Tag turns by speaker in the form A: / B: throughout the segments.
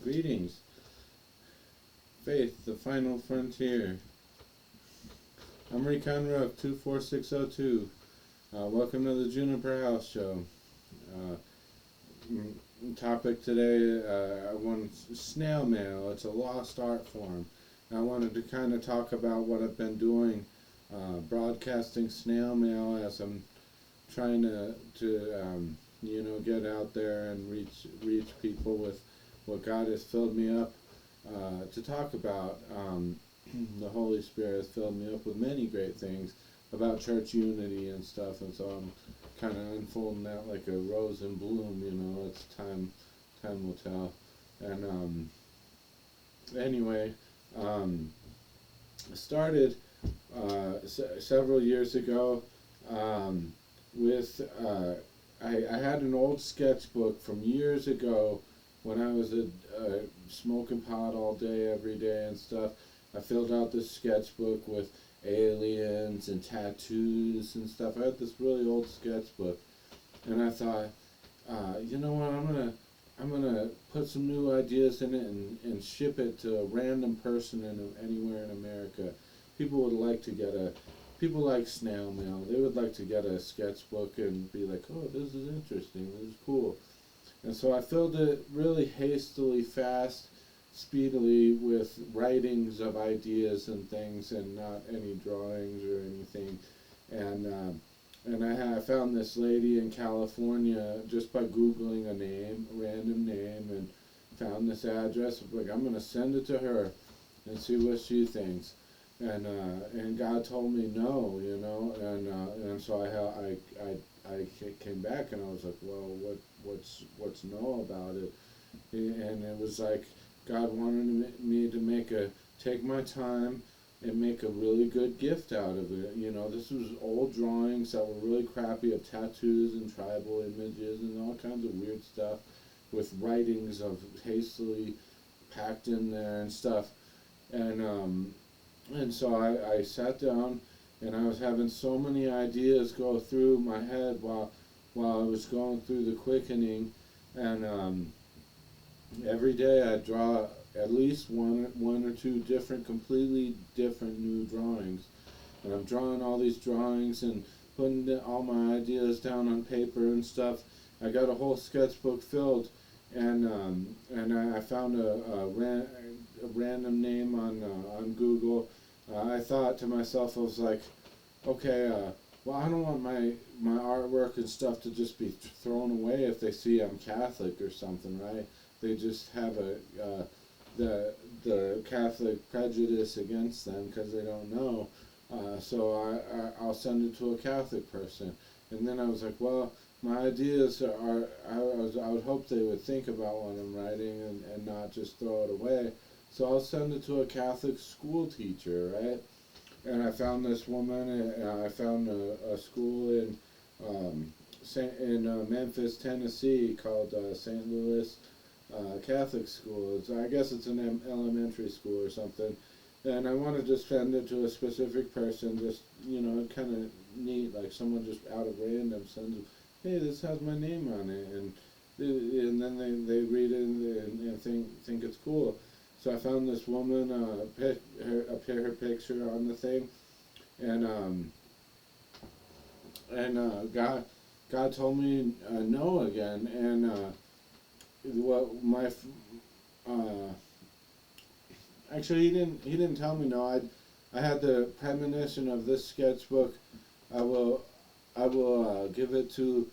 A: Greetings. Faith, the final frontier. I'm Recon Rook 24602. Welcome to the Juniper House Show. Topic today, I want snail mail. It's a lost art form. I wanted to kind of talk about what I've been doing, broadcasting snail mail as I'm trying to get out there and reach people with what God has filled me up to talk about. The Holy Spirit has filled me up with many great things about church unity and stuff, and so I'm kind of unfolding that like a rose in bloom. It's time will tell. And anyway, I started several years ago with I had an old sketchbook from years ago when I was smoking pot all day, every day and stuff. I filled out this sketchbook with aliens and tattoos and stuff. I had this really old sketchbook, and I thought, you know what, I'm gonna put some new ideas in it and ship it to a random person anywhere in America. People would like to get people like snail mail. They would like to get a sketchbook and be like, oh, this is interesting, this is cool. And so I filled it really hastily, fast, speedily with writings of ideas and things, and not any drawings or anything. And I found this lady in California just by Googling a random name, and found this address. Like, I'm gonna send it to her and see what she thinks. And God told me no, and so I came back and I was like, well, what's no about it? And it was like God wanted me to take my time and make a really good gift out of it. This was old drawings that were really crappy, of tattoos and tribal images and all kinds of weird stuff, with writings of hastily packed in there and stuff. And so I sat down, and I was having so many ideas go through my head while I was going through the quickening. And every day I draw at least one or two completely different new drawings. And I'm drawing all these drawings and putting all my ideas down on paper and stuff. I got a whole sketchbook filled, and I found a random name on Google. I thought to myself, I was like, okay, well, I don't want my artwork and stuff to just be thrown away if they see I'm Catholic or something, right? They just have the Catholic prejudice against them because they don't know. So I'll send it to a Catholic person. And then I was like, well, my ideas I would hope they would think about what I'm writing and not just throw it away. So I'll send it to a Catholic school teacher, right? And I found this woman, and I found a school in Memphis, Tennessee, called St. Louis Catholic School. I guess it's an elementary school or something. And I wanted to send it to a specific person, just, kind of neat, like someone just out of random sends it, hey, this has my name on it, and then they read it and think it's cool. So I found this woman, her picture on the thing, and God told me no again, and actually he didn't tell me no. I had the premonition of this sketchbook. I will give it to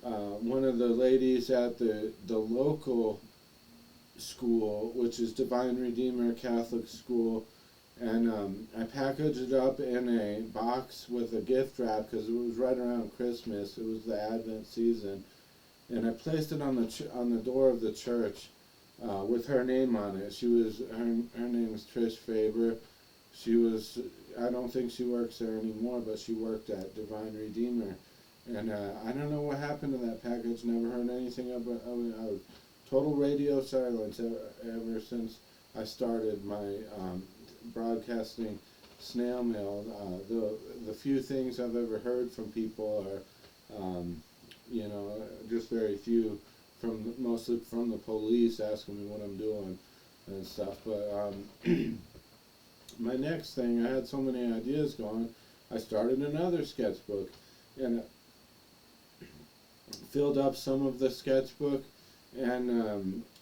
A: one of the ladies at the local school, which is Divine Redeemer Catholic School, and I packaged it up in a box with a gift wrap because it was right around Christmas. It was the Advent season, and I placed it on the door of the church with her name on it. Her name is Trish Faber. I don't think she works there anymore, but she worked at Divine Redeemer, and I don't know what happened to that package. Never heard anything about it. Total radio silence ever since I started my broadcasting snail mail. The few things I've ever heard from people are, just very few mostly from the police asking me what I'm doing and stuff. But my next thing, I had so many ideas going, I started another sketchbook, and filled up some of the sketchbook, and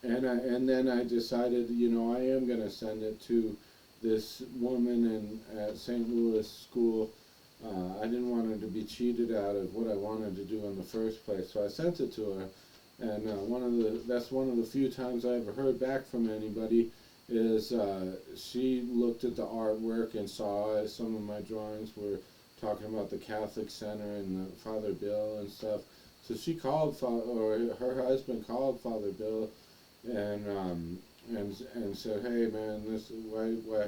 A: then I decided, I am going to send it to this woman at St. Louis school. I didn't want her to be cheated out of what I wanted to do in the first place, so I sent it to her. And that's one of the few times I ever heard back from anybody. Is she looked at the artwork and saw some of my drawings were talking about the Catholic Center and the Father Bill and stuff. So she called, or her husband called Father Bill, and said, "Hey man,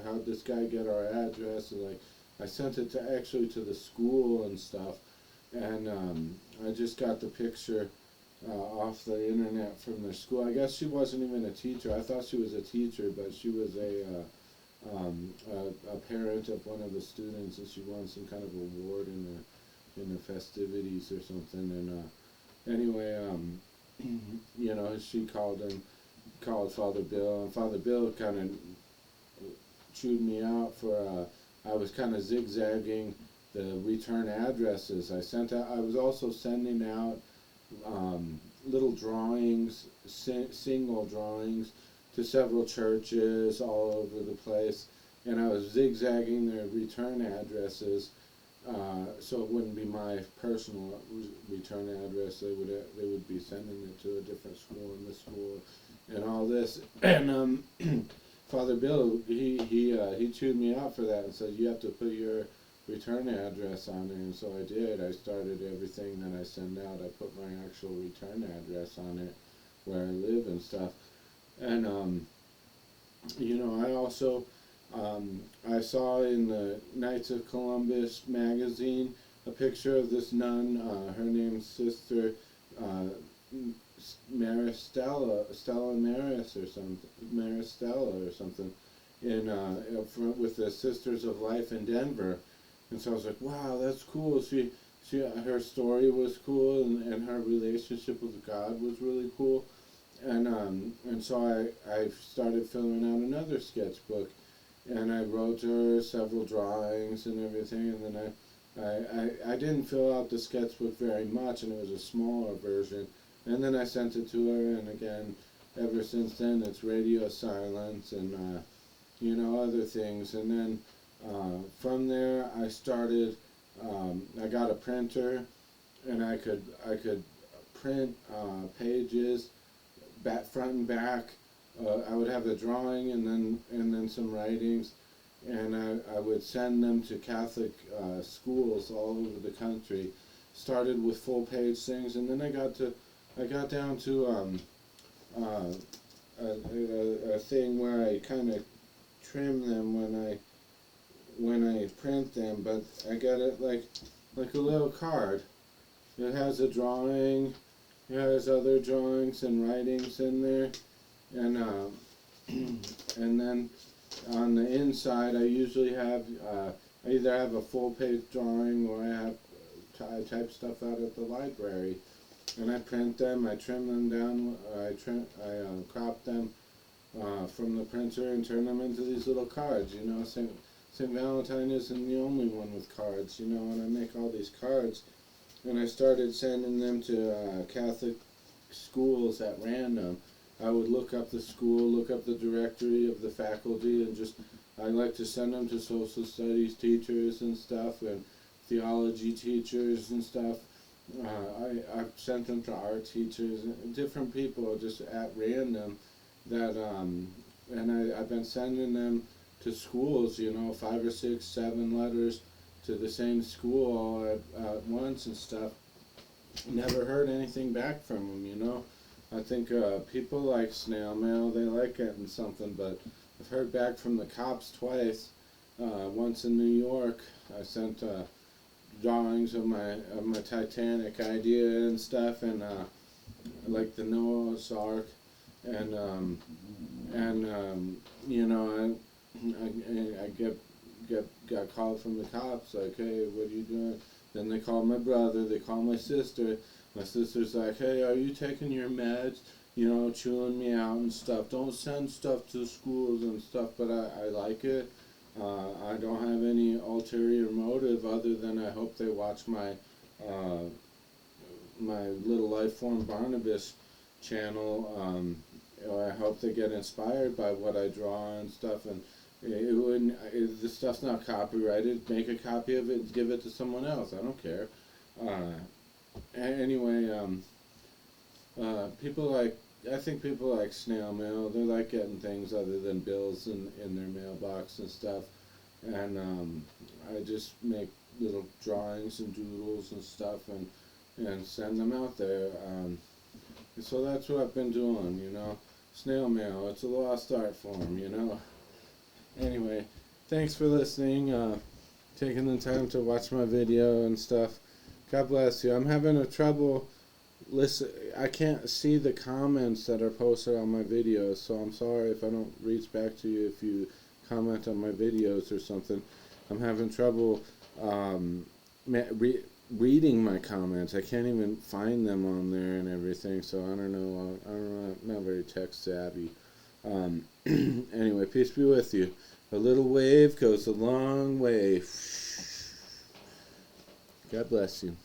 A: how'd this guy get our address?" And I sent it actually to the school and stuff, and I just got the picture off the internet from their school. I guess she wasn't even a teacher. I thought she was a teacher, but she was a parent of one of the students, and she won some kind of award in the festivities or something. And anyway, she called Father Bill, and Father Bill kind of chewed me out for I was kind of zigzagging the return addresses. I was also sending out little drawings, single drawings, to several churches all over the place, and I was zigzagging their return addresses, so it wouldn't be my personal return address. They would be sending it to a different school in the school, and all this. And Father Bill, he chewed me out for that and said, "You have to put your return address on there." And so I did. I started everything that I send out. I put my actual return address on it, where I live and stuff. And I also I saw in the Knights of Columbus magazine a picture of this nun. Her name's Sister Stella Maris or something, Maristella or something, up front with the Sisters of Life in Denver. And so I was like, wow, that's cool. Her story was cool, and her relationship with God was really cool. And so I started filling out another sketchbook, and I wrote her several drawings and everything, and then I didn't fill out the sketchbook very much, and it was a smaller version, and then I sent it to her, and again, ever since then, it's radio silence and, other things. And then from there, I started, I got a printer, and I could print pages, front and back. I would have the drawing and then some writings, and I would send them to Catholic schools all over the country. Started with full page things, and then I got down to a thing where I kind of trim them when I print them, but I got it like a little card. It has a drawing. It has other drawings and writings in there, and and then on the inside, I usually have I either have a full page drawing, or I type stuff out at the library, and I print them. I trim them down. I crop them from the printer and turn them into these little cards. Saint Valentine isn't the only one with cards. And I make all these cards. And I started sending them to Catholic schools at random. I would look up the school, look up the directory of the faculty, and I like to send them to social studies teachers and stuff, and theology teachers and stuff. I've sent them to art teachers, and different people just at random and I've been sending them to schools, 5 or 6, 7 letters to the same school all at once and stuff. Never heard anything back from them. I think people like snail mail, they like getting something, but I've heard back from the cops twice. Once in New York, I sent drawings of my Titanic idea and stuff, and like the Noah's Ark, and I got called from the cops, like, "Hey, what are you doing?" Then they called my brother, they called my sister. My sister's like, hey, are you taking your meds? You know, chewing me out and stuff. Don't send stuff to schools and stuff, but I like it. I don't have any ulterior motive other than I hope they watch uh, my Little Life Form Barnabas channel. I hope they get inspired by what I draw and stuff. And it wouldn't. This stuff's not copyrighted. Make a copy of it and give it to someone else. I don't care. Anyway, people like. I think people like snail mail. They like getting things other than bills in their mailbox and stuff. And I just make little drawings and doodles and stuff and send them out there. So that's what I've been doing, you know. Snail mail, it's a lost art form, you know. Anyway, thanks for listening, taking the time to watch my video and stuff. God bless you. I'm having a trouble I can't see the comments that are posted on my videos, so I'm sorry if I don't reach back to you if you comment on my videos or something. I'm having trouble reading my comments. I can't even find them on there and everything, so I don't know. I'm not very tech savvy. Anyway, peace be with you. A little wave goes a long way. God bless you.